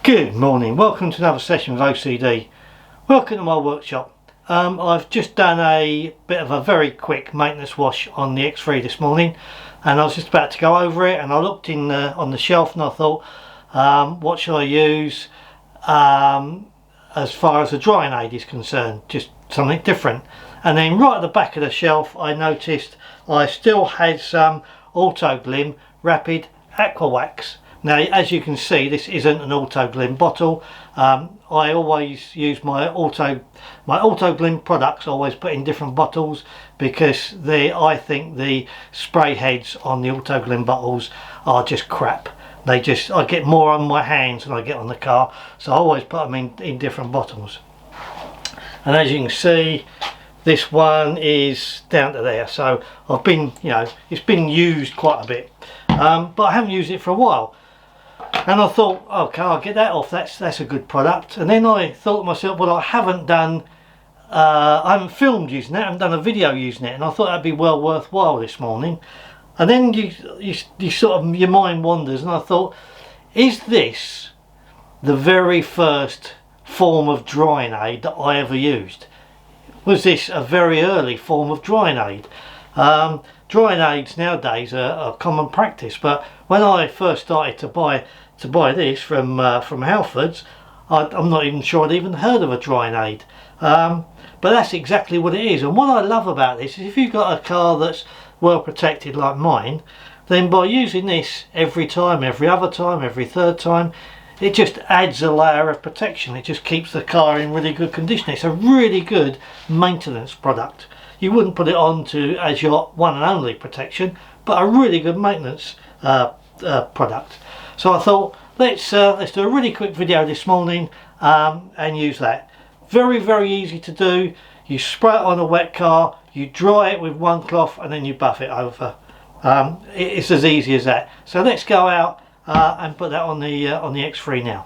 Good morning, welcome to another session with OCD. Welcome to my workshop. I've just done a bit of a very quick maintenance wash on the X3 this morning, and I was just about to go over it, and I looked in on the shelf and I thought, what should I use as far as the drying aid is concerned, just something different. And then right at the back of the shelf I noticed I still had some Autoglym Rapid Aqua Wax. Now, as you can see, this isn't an Autoglym bottle. I always use my Autoglym products, always put in different bottles, because I think the spray heads on the Autoglym bottles are just crap. I get more on my hands than I get on the car, so I always put them in different bottles. And as you can see, this one is down to there, so I've been, it's been used quite a bit, but I haven't used it for a while. And I thought, okay, I'll get that off, that's a good product. And then I thought to myself, well, I haven't filmed using it, I haven't done a video using it, and I thought that'd be well worthwhile this morning. And then you sort of, your mind wanders, and I thought, is this the very first form of drying aid that I ever used? Was this a very early form of drying aid? Drying aids nowadays are common practice, but when I first started to buy this from Halfords, I'm not even sure I'd even heard of a drying aid. But that's exactly what it is. And what I love about this is, if you've got a car that's well protected like mine, then by using this every time, every other time, every third time, it just adds a layer of protection. It just keeps the car in really good condition. It's a really good maintenance product. You wouldn't put it on as your one and only protection, but a really good maintenance product. So I thought, let's do a really quick video this morning and use that. Very, very easy to do. You spray it on a wet car, you dry it with one cloth, and then you buff it over. It's as easy as that. So let's go out and put that on the X3 now.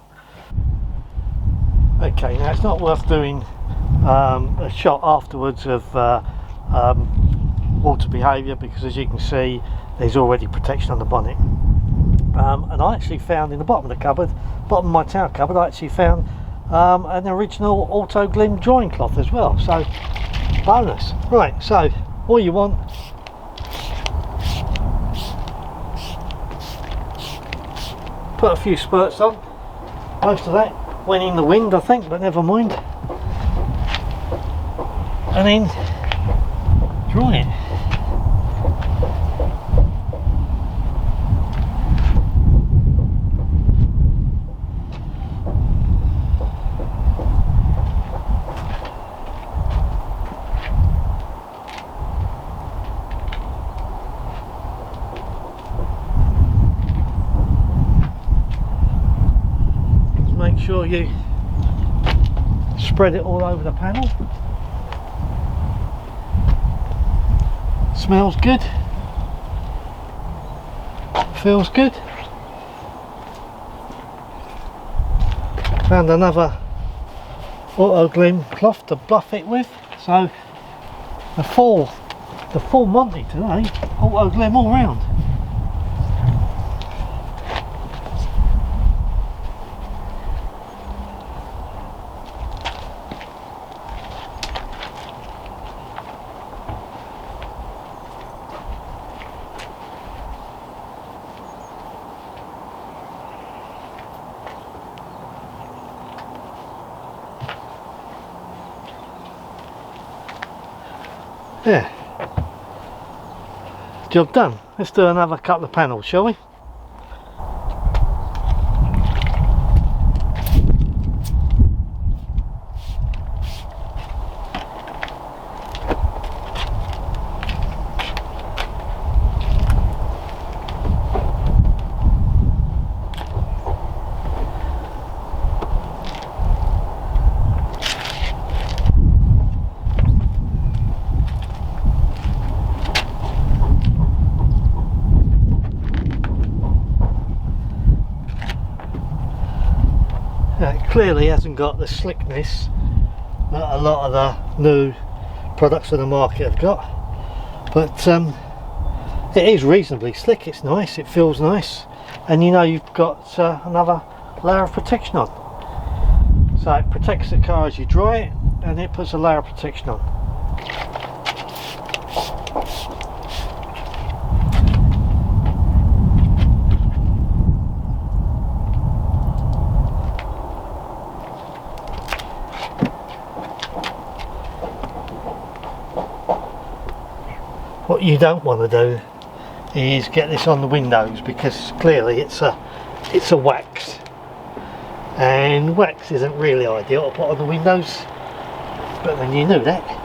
Okay, now it's not worth doing a shot afterwards of water behaviour, because as you can see, there's already protection on the bonnet. And I actually found in the bottom of the cupboard, bottom of my towel cupboard, I actually found an original Autoglym drying cloth as well, so bonus. Right, so all you want, put a few spurts on. Most of that went in the wind, I think, but never mind. And then dry it. Make sure you spread it all over the panel. Smells good, feels good. Found another Autoglym cloth to buff it with, so the full Monty today, Autoglym all round. Yeah, job done. Let's do another couple of panels, shall we? It clearly hasn't got the slickness that a lot of the new products on the market have got, but it is reasonably slick. It's nice, it feels nice, and you know you've got another layer of protection on. So it protects the car as you dry it, and it puts a layer of protection on. What you don't want to do is get this on the windows, because clearly it's a wax, and wax isn't really ideal to put on the windows, but then you knew that.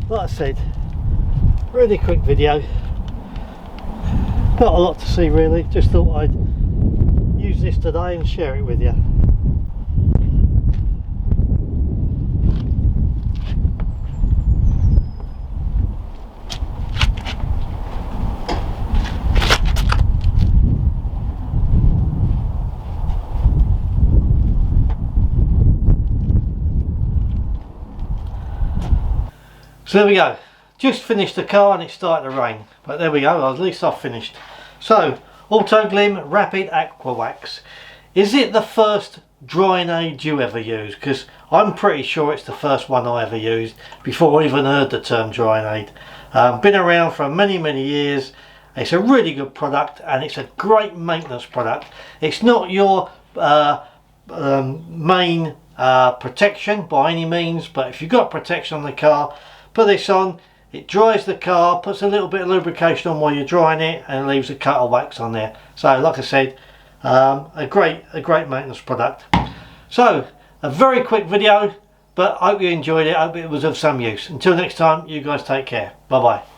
Like I said, really quick video, not a lot to see really, just thought I'd use this today and share it with you. So there we go, just finished the car and it started to rain, but there we go, at least I've finished. So, Autoglym Rapid Aqua Wax. Is it the first drying aid you ever used? Because I'm pretty sure it's the first one I ever used before I even heard the term drying aid. Been around for many years. It's a really good product and it's a great maintenance product. It's not your main protection by any means, but if you've got protection on the car, put this on, it dries the car, puts a little bit of lubrication on while you're drying it, and leaves a cut of wax on there. So like I said, a great maintenance product. So a very quick video, but I hope you enjoyed it. I hope it was of some use. Until next time, you guys take care. Bye bye.